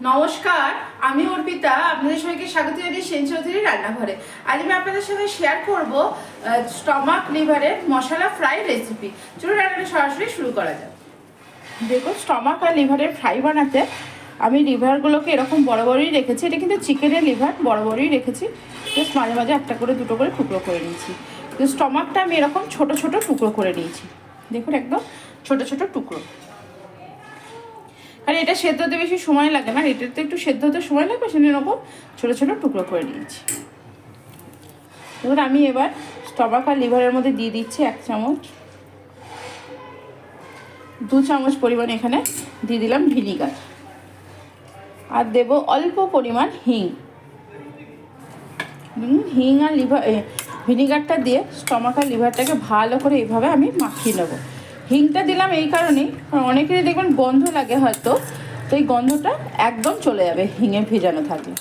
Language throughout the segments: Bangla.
নমস্কার, আমি অর্পিতা। আপনাদের সবাইকে স্বাগত জানাই সেন চৌধুরীর রান্নাঘরে। আজ আমি আপনাদের সাথে শেয়ার করব স্টমাক লিভারের মশলা ফ্রাই রেসিপি। চলুন রান্নাটা সরাসরি শুরু করা যাক। দেখুন, স্টমাক আর লিভারের ফ্রাই বানাতে আমি লিভারগুলোকে এরকম বড় বড়ই রেখেছি। এটা কিন্তু চিকেনের লিভার, বড় বড়ই রেখেছি। জাস্ট মাঝে মাঝে একটা করে দুটো করে টুকরো করে নিয়েছি। কিন্তু স্টমাকটা আমি এরকম ছোট ছোট টুকরো করে নিয়েছি। দেখুন, একদম ছোট ছোট টুকরো। আর এটা সেদ্ধ হতে বেশি সময় লাগে না, এটাতে একটু সেদ্ধ হতে সময় লাগবে, সেটা এরকম ছোটো ছোটো টুকরো করে নিয়েছি। এবার আমি স্টমাক আর লিভারের মধ্যে দিয়ে দিচ্ছি 1 চামচ, 2 চামচ পরিমাণ এখানে দিয়ে দিলাম ভিনিগার, আর দেব অল্প পরিমাণ হিং। হিং আর ভিনিগারটা দিয়ে স্টমাক আর লিভারটাকে ভালো করে এইভাবে আমি মাখিয়ে নেবো। হিংটা দিলাম এই কারণেই, কারণ অনেকেরই দেখবেন গন্ধ লাগে হয়তো, তো এই গন্ধটা একদম চলে যাবে হিঙে ভেজানো থাকলে।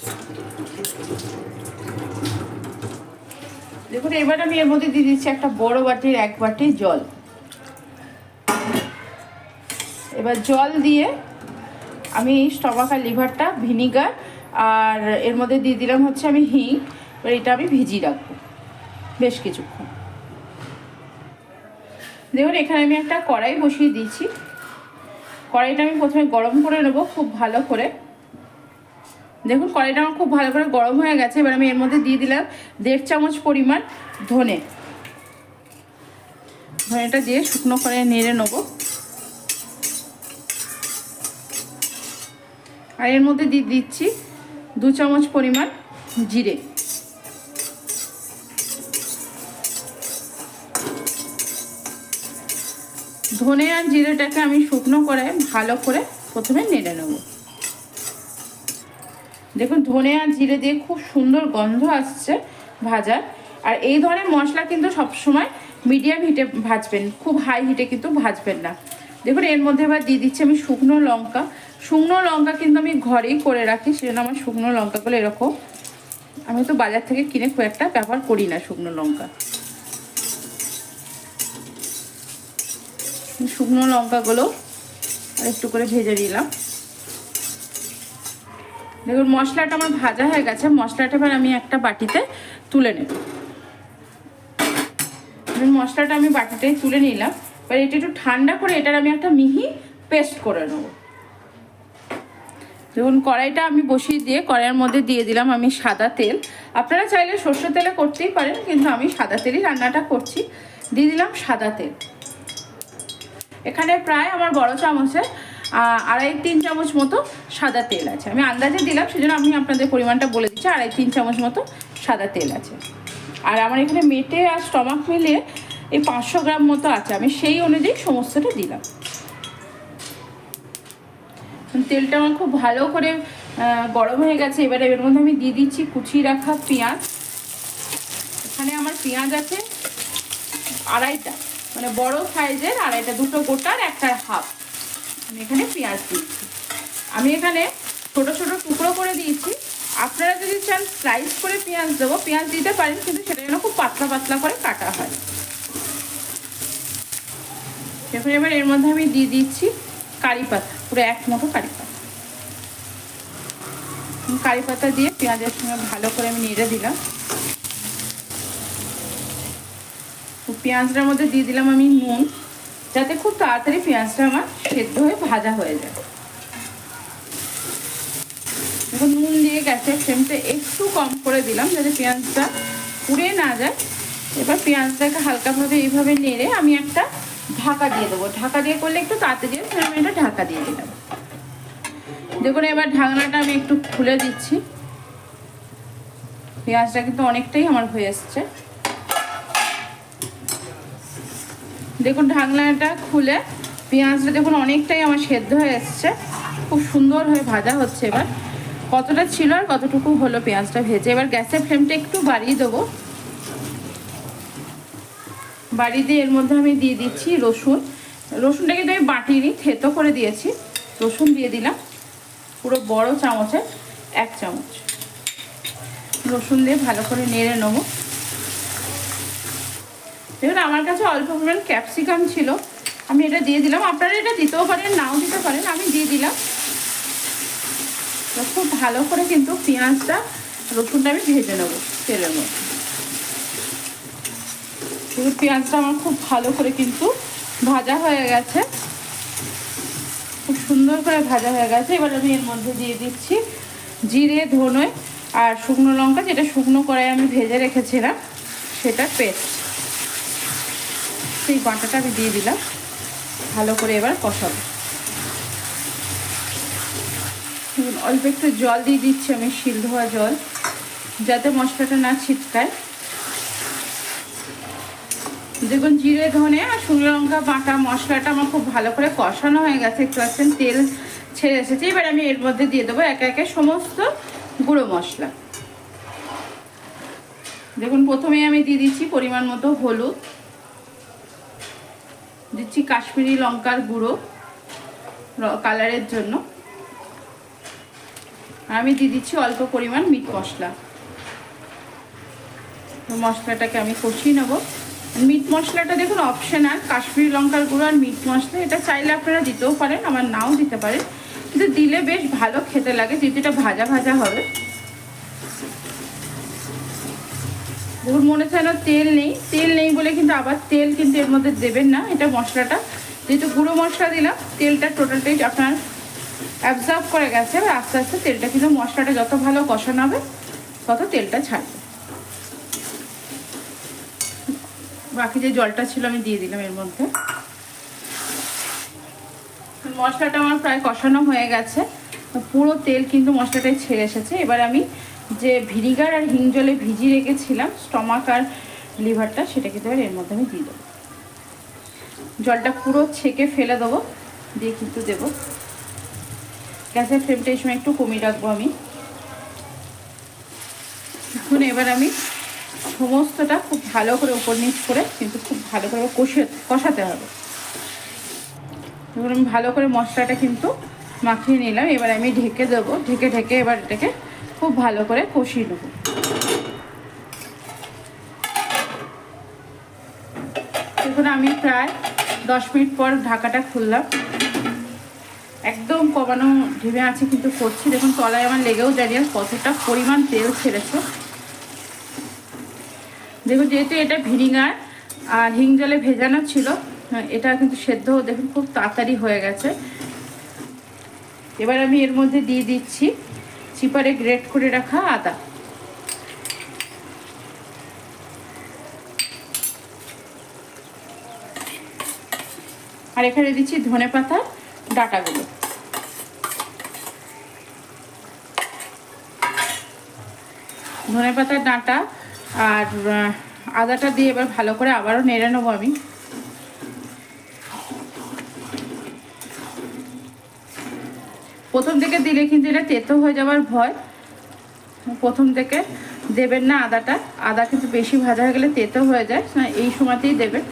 দেখুন, এবার আমি এর মধ্যে দিয়ে দিচ্ছি একটা বড় বাটির 1 বাটি জল। এবার জল দিয়ে আমি স্টমাক আর লিভারটা, ভিনিগার আর এর মধ্যে দিয়ে দিলাম হচ্ছে আমি হিং। এবার এটা আমি ভিজিয়ে রাখবো বেশ কিছুক্ষণ। দেখুন, এখানে আমি একটা কড়াই বসিয়ে দিয়েছি। কড়াইটা আমি প্রথমে গরম করে নেব খুব ভালো করে। দেখুন, কড়াইটা আমার খুব ভালো করে গরম হয়ে গেছে। এবার আমি এর মধ্যে দিয়ে দিলাম 1.5 চামচ পরিমাণ ধনেটা দিয়ে শুকনো করে নেড়ে নেব। আর এর মধ্যে দিয়ে দিচ্ছি 2 চামচ পরিমাণ জিরে। ধনে আর জিরেটাকে আমি শুকনো করে ভালো করে প্রথমে নেড়ে নেব। দেখুন, ধনে আর জিরে দিয়ে খুব সুন্দর গন্ধ আসছে ভাজার। আর এই ধরনের মশলা কিন্তু সবসময় মিডিয়াম হিটে ভাজবেন, খুব হাই হিটে কিন্তু ভাজবেন না। দেখুন, এর মধ্যে এবার দিয়ে দিচ্ছি আমি শুকনো লঙ্কা। শুকনো লঙ্কা কিন্তু আমি ঘরেই করে রাখি, সেজন্য আমার শুকনো লঙ্কাগুলো এরকম। আমি তো বাজার থেকে কিনে খুব একটা ব্যবহার করি না শুকনো লঙ্কা। শুকনো লঙ্কাগুলো আর একটু করে ভেজে নিলাম। দেখুন, মশলাটা আমার ভাজা হয়ে গেছে। মশলাটা এবার আমি একটা বাটিতে তুলে নেব। মশলাটা আমি বাটিতেই তুলে নিলাম। এবার এটা একটু ঠান্ডা করে এটার আমি একটা মিহি পেস্ট করে নেব। দেখুন, কড়াইটা আমি বসিয়ে দিয়ে কড়াইয়ের মধ্যে দিয়ে দিলাম আমি সাদা তেল। আপনারা চাইলে সর্ষের তেলে করতেই পারেন, কিন্তু আমি সাদা তেলই রান্নাটা করছি। দিয়ে দিলাম সাদা তেল। এখানে প্রায় আমার বড় চামচে 2.5-3 চামচ মতো সাদা তেল আছে। আমি আন্দাজে দিলাম, সেজন্য আমি আপনাদের পরিমাণটা বলে দিচ্ছি। 2.5-3 চামচ মতো সাদা তেল আছে। আর আমার এখানে মেটে আর স্টমাক মিলিয়ে এই 500 গ্রাম মতো আছে। আমি সেই অনুযায়ী সমস্তটা দিলাম। তেলটা আমার খুব ভালো করে গরম হয়ে গেছে। এবারে এর মধ্যে আমি দিয়ে দিচ্ছি কুচিয়ে রাখা পেঁয়াজ। এখানে আমার পেঁয়াজ আছে 2.5টা, মানে বড় সাইজের 2.5টা, 2টো গোটার 1টার হাফ। আমি এখানে পেঁয়াজ দিচ্ছি। আমি এখানে ছোট ছোট টুকরো করে দিয়েছি। আপনারা যদি চান স্লাইস করে পেঁয়াজ দেবো, পেঁয়াজ দিতে পারেন, কিন্তু সেটা যেন খুব পাতলা পাতলা করে কাটা হয়। দেখুন, এবার এর মধ্যে আমি দিয়ে দিচ্ছি কারি পাতা, পুরো 1 মুঠো কারি পাতা। কারি পাতা দিয়ে পেঁয়াজের সঙ্গে ভালো করে আমি নেড়ে দিলাম। পেঁয়াজটার মধ্যে দিয়ে দিলাম আমি নুন, যাতে খুব তাড়াতাড়ি পেঁয়াজটা আমার সেদ্ধ হয়ে ভাজা হয়ে যায়। দেখুন, নুন দিয়ে গ্যাসের ফ্লেমটা একটু কম করে দিলাম, যাতে পেঁয়াজটা পুড়ে না যায়। এবার পেঁয়াজটাকে হালকাভাবে এইভাবে নেড়ে আমি একটা ঢাকা দিয়ে দেবো। ঢাকা দিয়ে করলে একটু তাড়াতাড়ি, আমি এটা ঢাকা দিয়ে দিলাম। দেখুন, এবার ঢাকনাটা আমি একটু খুলে দিচ্ছি। পেঁয়াজটা কিন্তু অনেকটাই আমার হয়ে এসছে। দেখুন, ঢাকনাটা খুলে পেঁয়াজটা দেখুন অনেকটাই আমার সেদ্ধ হয়ে এসছে, খুব সুন্দর হয়ে ভাজা হচ্ছে। এবার কতটা ছিল আর কতটুকু হলো পেঁয়াজটা ভেজে। এবার গ্যাসের ফ্লেমটা একটু বাড়িয়ে দেবো। বাড়িয়ে দিয়ে এর মধ্যে আমি দিয়ে দিচ্ছি রসুন। রসুনটা কিন্তু আমি বাটিনি, থেতো করে দিয়েছি। রসুন দিয়ে দিলাম পুরো বড় চামচে 1 চামচ। রসুন দিয়ে ভালো করে নেড়ে নেবো। দেখুন, আমার কাছে অল্প পরিমাণ ক্যাপসিকাম ছিল, আমি এটা দিয়ে দিলাম। আপনারা এটা দিতেও পারেন, নাও দিতে পারেন, আমি দিয়ে দিলাম। খুব ভালো করে কিন্তু পেঁয়াজটা রসুনটা আমি ভেজে নেবো তেলের মধ্যে। পেঁয়াজটা আমার খুব ভালো করে কিন্তু ভাজা হয়ে গেছে, খুব সুন্দর করে ভাজা হয়ে গেছে। এবার আমি এর মধ্যে দিয়ে দিচ্ছি জিরে, ধনে আর শুকনো লঙ্কা, যেটা শুকনো করে আমি ভেজে রেখেছিলাম সেটা পেস্ট, সেই বাটাটা আমি দিয়ে দিলাম। ভালো করে এবার কষাবো। অল্প একটু জল দিয়ে দিচ্ছি আমি, শিল ধোয়া জল, যাতে মশলাটা না ছিটকায়। দেখুন জিরে, ধনে আর শুকনো লঙ্কা বাটা মশলাটা আমার খুব ভালো করে কষানো হয়ে গেছে, একটু আছেন তেল ছেড়ে এসেছে। এবার আমি এর মধ্যে দিয়ে দেবো একে একে সমস্ত গুঁড়ো মশলা। দেখুন প্রথমেই আমি দিয়ে দিচ্ছি পরিমাণ মতো হলুদ, দিচ্ছি কাশ্মীরি লঙ্কার গুঁড়ো কালারের জন্য, আমি দিয়ে দিচ্ছি অল্প পরিমাণ মিট মশলা। মশলাটাকে আমি কষিয়ে নেবো। মিট মশলাটা দেখুন অপশনাল, কাশ্মীরি লঙ্কার গুঁড়ো আর মিট মশলা, এটা চাইলে আপনারা দিতেও পারেন, আবার নাও দিতে পারেন, কিন্তু দিলে বেশ ভালো খেতে লাগে, যেহেতু এটা ভাজা ভাজা হবে। দেখুন মনে হয় না তেল নেই, তেল নেই বলে কিন্তু আবার তেল কিন্তু এর মধ্যে দেবেন না। এটা মশলাটা যেহেতু গুঁড়ো মশলা দিলাম, তেলটা টোটালটাই আপনার অ্যাবজর্ব করে গেছে। আর আস্তে আস্তে তেলটা কিন্তু মশলাটা যত ভালো কষানো হবে তত তেলটা ছাড়বে। বাকি যে জলটা ছিল আমি দিয়ে দিলাম এর মধ্যে। মশলাটা আমার প্রায় কষানো হয়ে গেছে, পুরো তেল কিন্তু মশলাটায় ছেড়ে এসেছে। এবার আমি যে ভিনিগার আর হিং জলে ভিজিয়ে রেখেছিলাম স্টমাক আর লিভারটা, সেটা কিন্তু এবার এর মধ্যে আমি দিয়ে দেবো। জলটা পুরো ছেঁকে ফেলে দেবো, দিয়ে কিন্তু দেবো। গ্যাসের ফ্লেমটা এই সময় একটু কমিয়ে রাখবো আমি। এখন এবার আমি সমস্তটা খুব ভালো করে উপর নিচ করে কিন্তু খুব ভালো করে কষাতে হবে। এবার আমি ভালো করে মশলাটা কিন্তু মাখিয়ে নিলাম। এবার আমি ঢেকে দেবো, ঢেকে ঢেকে এবার এটাকে খুব ভালো করে কষিয়ে নেবো। দেখুন আমি প্রায় 10 মিনিট পর ঢাকাটা খুললাম, একদম কমানো ঢিমে আছে কিন্তু করছি। দেখুন তলায় আমার লেগেও জানি আর কতটা পরিমাণ তেল ছেড়েছে। দেখুন যেহেতু এটা ভিনিগার আর হিং জলে ভেজানো ছিল, এটা কিন্তু সেদ্ধ দেখুন খুব তাড়াতাড়ি হয়ে গেছে। এবার আমি এর মধ্যে দিয়ে দিচ্ছি চিপারে গ্রেট করে রাখা আদা। আর এখানে দিচ্ছি ধনেপাতা ডাঁটাগুলো। ধনেপাতার ডাঁটা আর আদাটা দিয়ে এবার ভালো করে আবারও নেড়ে নেবো আমি। প্রথম থেকে দিলে কিন্তু এটা তেতো হয়ে যাওয়ার ভয়, প্রথম থেকে দেবেন না আদাটা। আদা কিন্তু বেশি ভাজা হয়ে গেলে তেতো হয়ে যায়, এই সময়তেই দেবেন।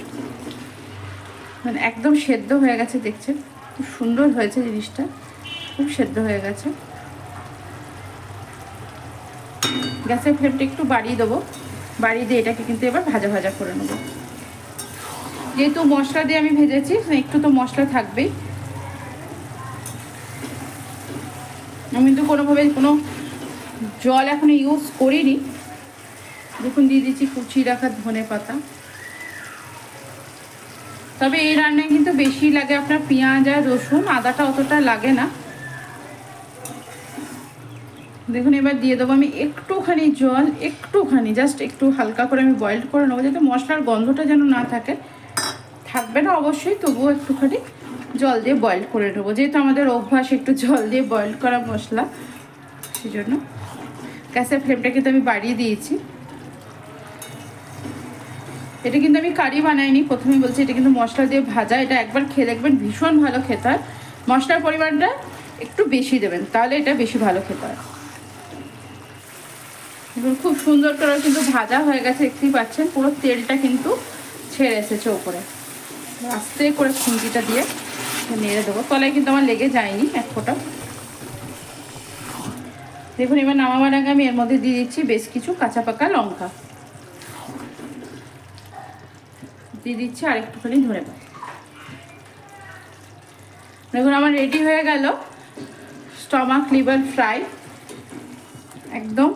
মানে একদম সেদ্ধ হয়ে গেছে, দেখছেন খুব সুন্দর হয়েছে জিনিসটা, খুব সেদ্ধ হয়ে গেছে। গ্যাসের ফ্লেমটা একটু বাড়িয়ে দেবো, বাড়িয়ে দিয়ে এটাকে কিন্তু এবার ভাজা ভাজা করে নেবো। যেহেতু মশলা দিয়ে আমি ভেজেছি, একটু তো মশলা থাকবেই। আমি কিন্তু কোনোভাবে কোনো জল এখনো ইউজ করিনি। দেখুন দিয়ে দিচ্ছি কুচি রাখা ধনেপাতা। তবে এই রান্নায় কিন্তু বেশি লাগে আপনার পেঁয়াজ আর রসুন, আদাটা অতটা লাগে না। দেখুন এবার দিয়ে দেবো আমি একটুখানি জল, একটুখানি জাস্ট একটু হালকা করে আমি বয়েল করে নেবো, যাতে মশলার গন্ধটা যেন না থাকে, থাকবে না অবশ্যই, তবুও একটুখানি জল দিয়ে বয়েল করে নেবো। যেহেতু আমাদের অভ্যাস একটু জল দিয়ে বয়েল করা মশলা, সেই জন্য গ্যাসের ফ্লেমটা কিন্তু আমি বাড়িয়ে দিয়েছি। এটা কিন্তু আমি কারি বানাইনি, প্রথমেই বলছি এটা কিন্তু মশলা দিয়ে ভাজা। এটা একবার খেয়ে দেখবেন ভীষণ ভালো খেতে হয়। মশলার পরিমাণটা একটু বেশি দেবেন, তাহলে এটা বেশি ভালো খেতে হয়। এবং খুব সুন্দর করে কিন্তু ভাজা হয়ে গেছে, দেখতেই পাচ্ছেন পুরো তেলটা কিন্তু ছেড়ে এসেছে ওপরে। আস্তে করে খুন্তিটা দিয়ে নেড়ে দেবো, তলায় কিন্তু আমার লেগে যায়নি এক ফোঁটা। দেখুন এবার নামাবার আগে আমি এর মধ্যে দিয়ে দিচ্ছি বেশ কিছু কাঁচা পাকা লঙ্কা, দিয়ে দিচ্ছি আর একটুখানি ধনেপাতা। দেখুন আমার রেডি হয়ে গেল স্টমাক লিভার ফ্রাই, একদম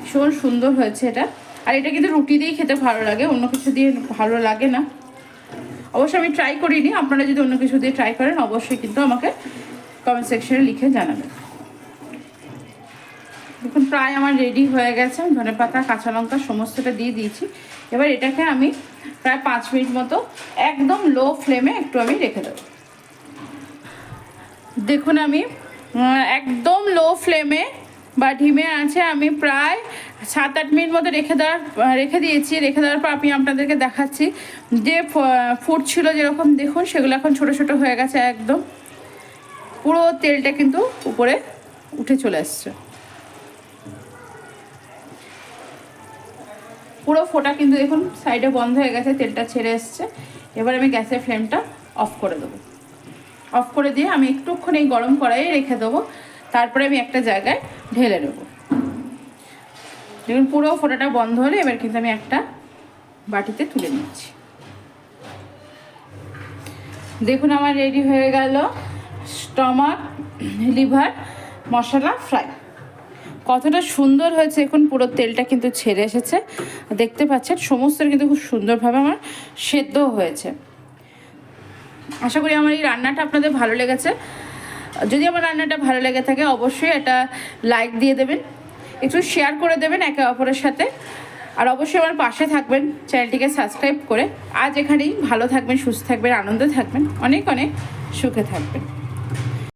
ভীষণ সুন্দর হয়েছে এটা। আর এটা কিন্তু রুটি দিয়েই খেতে ভালো লাগে, অন্য কিছু দিয়ে ভালো লাগে না। অবশ্যই আমি ট্রাই করিনি, আপনারা যদি অন্য কিছু দিয়ে ট্রাই করেন অবশ্যই কিন্তু আমাকে কমেন্ট সেকশনে লিখে জানাবেন। দেখুন প্রায় আমার রেডি হয়ে গেছে। আমি ধনেপাতা কাঁচা লঙ্কা সমস্তটা দিয়ে দিয়েছি। এবার এটাকে আমি প্রায় 5 মিনিট মতো একদম লো ফ্লেমে একটু আমি রেখে দেবো। দেখুন আমি একদম লো ফ্লেমে বা ঢিমে আছে আমি প্রায় 7-8 মিনিট মতো রেখে দিয়েছি। রেখে দেওয়ার পর আমি আপনাদেরকে দেখাচ্ছি যে ফুটছিল যেরকম, দেখুন সেগুলো এখন ছোট ছোট হয়ে গেছে, একদম পুরো তেলটা কিন্তু উপরে উঠে চলে আসছে। পুরো ফোটা কিন্তু দেখুন সাইডে বন্ধ হয়ে গেছে, তেলটা ছেড়ে এসছে। এবার আমি গ্যাসের ফ্লেমটা অফ করে দেবো। অফ করে দিয়ে আমি একটুক্ষণ এই গরম কড়াইয়ে রেখে দেবো, তারপরে আমি একটা জায়গায় ঢেলে নেবো। দেখুন পুরো ফোটাটা বন্ধ হলে এবার কিন্তু আমি একটা বাটিতে তুলে নিচ্ছি। দেখুন আমার রেডি হয়ে গেল স্টমাক লিভার মশলা ফ্রাই। কতটা সুন্দর হয়েছে, এখন পুরো তেলটা কিন্তু ছেড়ে এসেছে, দেখতে পাচ্ছেন সমস্ত কিন্তু খুব সুন্দরভাবে আমার সেদ্ধ হয়েছে। আশা করি আমার এই রান্নাটা আপনাদের ভালো লেগেছে। যদি আমার রান্নাটা ভালো লেগে থাকে অবশ্যই এটা লাইক দিয়ে দেবেন, একটু শেয়ার করে দেবেন একে অপরের সাথে। আর অবশ্যই আমার পাশে থাকবেন চ্যানেলটিকে সাবস্ক্রাইব করে। আজ এখানেই, ভালো থাকবেন, সুস্থ থাকবেন, আনন্দে থাকবেন, অনেক অনেক সুখে থাকবেন।